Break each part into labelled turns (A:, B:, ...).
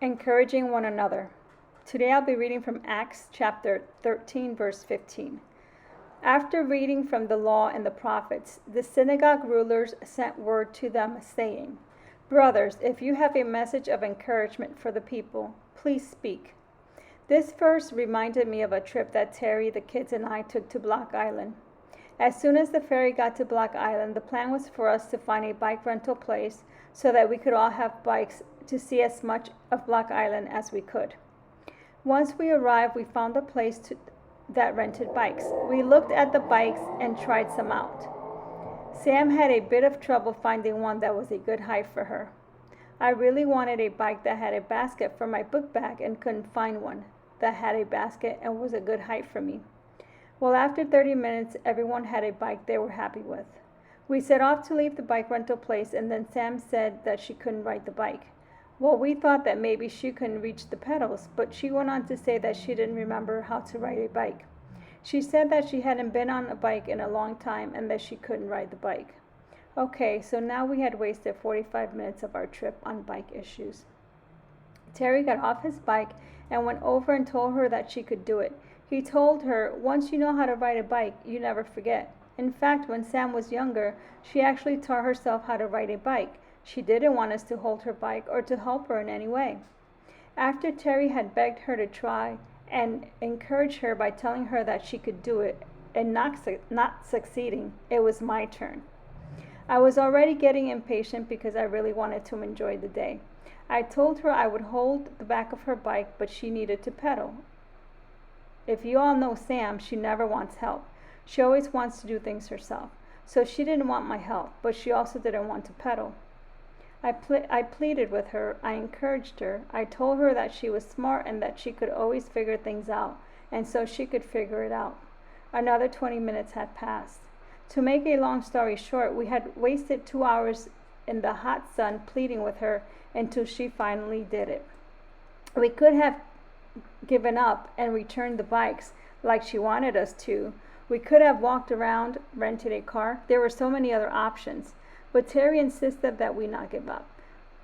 A: Encouraging one another. Today I'll be reading from Acts chapter 13, verse 15. After reading from the law and the prophets, the synagogue rulers sent word to them, saying, "Brothers, if you have a message of encouragement for the people, please speak." This verse reminded me of a trip that Terry, the kids, and I took to Block Island. As soon as the ferry got to Block Island, the plan was for us to find a bike rental place so that we could all have bikes to see as much of Block Island as we could. Once we arrived, we found a place that rented bikes. We looked at the bikes and tried some out. Sam had a bit of trouble finding one that was a good height for her. I really wanted a bike that had a basket for my book bag and couldn't find one that had a basket and was a good height for me. Well, after 30 minutes, everyone had a bike they were happy with. We set off to leave the bike rental place, and then Sam said that she couldn't ride the bike. Well, we thought that maybe she couldn't reach the pedals, but she went on to say that she didn't remember how to ride a bike. She said that she hadn't been on a bike in a long time and that she couldn't ride the bike. Okay, so now we had wasted 45 minutes of our trip on bike issues. Terry got off his bike and went over and told her that she could do it. He told her, "Once you know how to ride a bike, you never forget." In fact, when Sam was younger, she actually taught herself how to ride a bike. She didn't want us to hold her bike or to help her in any way. After Terry had begged her to try and encouraged her by telling her that she could do it and not succeeding, it was my turn. I was already getting impatient because I really wanted to enjoy the day. I told her I would hold the back of her bike, but she needed to pedal. If you all know Sam, she never wants help. She always wants to do things herself. So she didn't want my help, but she also didn't want to pedal. I pleaded with her. I encouraged her. I told her that she was smart and that she could always figure things out, and so she could figure it out. Another 20 minutes had passed. To make a long story short, we had wasted 2 hours in the hot sun pleading with her until she finally did it. We could have given up and returned the bikes like she wanted us to. We could have walked around, rented a car. There were so many other options. But Terry insisted that we not give up.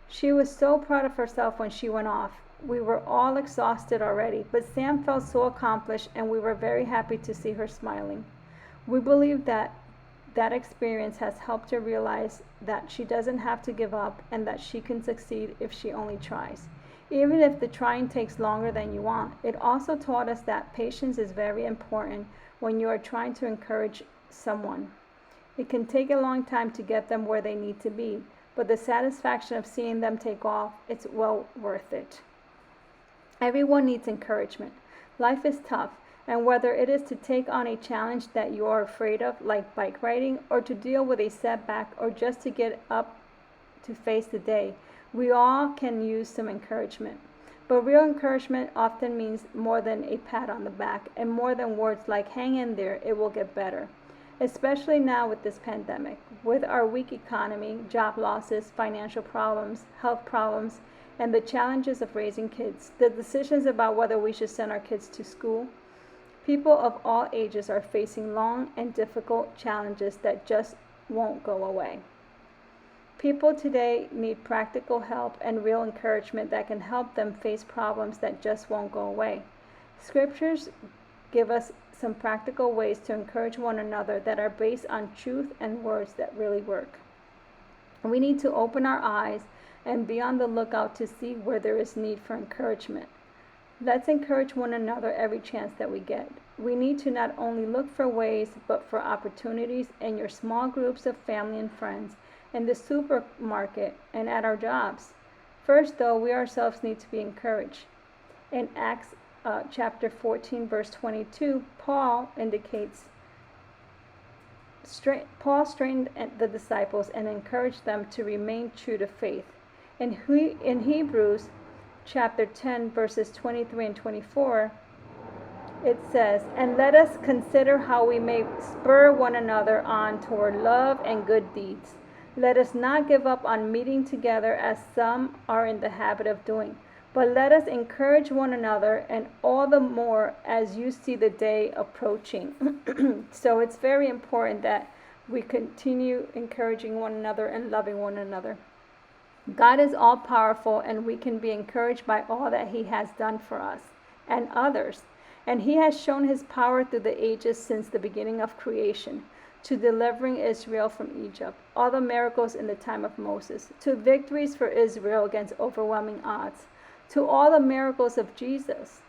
A: She was so proud of herself when she went off. We were all exhausted already, but Sam felt so accomplished and we were very happy to see her smiling. We believe that experience has helped her realize that she doesn't have to give up and that she can succeed if she only tries. Even if the trying takes longer than you want, it also taught us that patience is very important when you are trying to encourage someone. It can take a long time to get them where they need to be, but the satisfaction of seeing them take off, it's well worth it. Everyone needs encouragement. Life is tough, and whether it is to take on a challenge that you are afraid of, like bike riding, or to deal with a setback, or just to get up to face the day, we all can use some encouragement. But real encouragement often means more than a pat on the back, and more than words like "hang in there, it will get better." Especially now with this pandemic, with our weak economy, job losses, financial problems, health problems, and the challenges of raising kids, the decisions about whether we should send our kids to school. People of all ages are facing long and difficult challenges that just won't go away. People today need practical help and real encouragement that can help them face problems that just won't go away. Scriptures give us some practical ways to encourage one another that are based on truth and words that really work. We need to open our eyes and be on the lookout to see where there is need for encouragement. Let's encourage one another every chance that we get. We need to not only look for ways, but for opportunities in your small groups of family and friends, in the supermarket, and at our jobs. First, though, we ourselves need to be encouraged. In Acts chapter 14, verse 22, Paul strengthened the disciples and encouraged them to remain true to faith. In Hebrews chapter 10, verses 23 and 24, it says, "And let us consider how we may spur one another on toward love and good deeds. Let us not give up on meeting together as some are in the habit of doing, but let us encourage one another, and all the more as you see the day approaching." So it's very important that we continue encouraging one another and loving one another. God is all powerful, and we can be encouraged by all that He has done for us and others. And He has shown His power through the ages since the beginning of creation, to delivering Israel from Egypt, all the miracles in the time of Moses, to victories for Israel against overwhelming odds, to all the miracles of Jesus.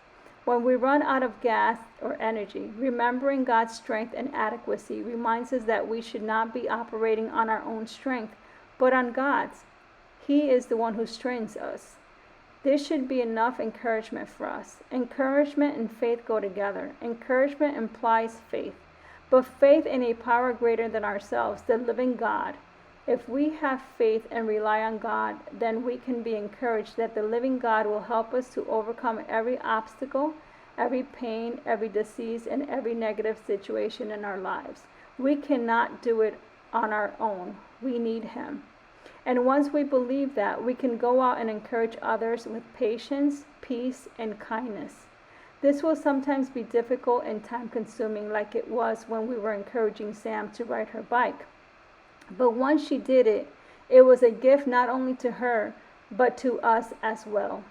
A: When we run out of gas or energy, remembering God's strength and adequacy reminds us that we should not be operating on our own strength, but on God's. He is the one who strengthens us. This should be enough encouragement for us. Encouragement and faith go together. Encouragement implies faith, but faith in a power greater than ourselves, the living God. If we have faith and rely on God, then we can be encouraged that the living God will help us to overcome every obstacle, every pain, every disease, and every negative situation in our lives. We cannot do it on our own. We need Him. And once we believe that, we can go out and encourage others with patience, peace, and kindness. This will sometimes be difficult and time-consuming, like it was when we were encouraging Sam to ride her bike. But once she did it, it was a gift not only to her, but to us as well.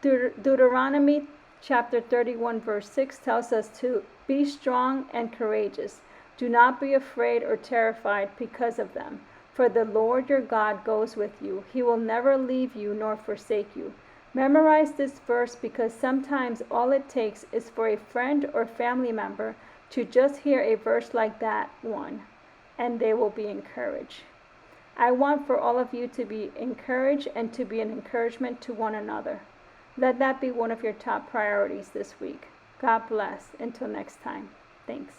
A: Deuteronomy chapter 31 verse 6 tells us to be strong and courageous. Do not be afraid or terrified because of them, for the Lord your God goes with you. He will never leave you nor forsake you. Memorize this verse, because sometimes all it takes is for a friend or family member to just hear a verse like that one, and they will be encouraged. I want for all of you to be encouraged and to be an encouragement to one another. Let that be one of your top priorities this week. God bless. Until next time. Thanks.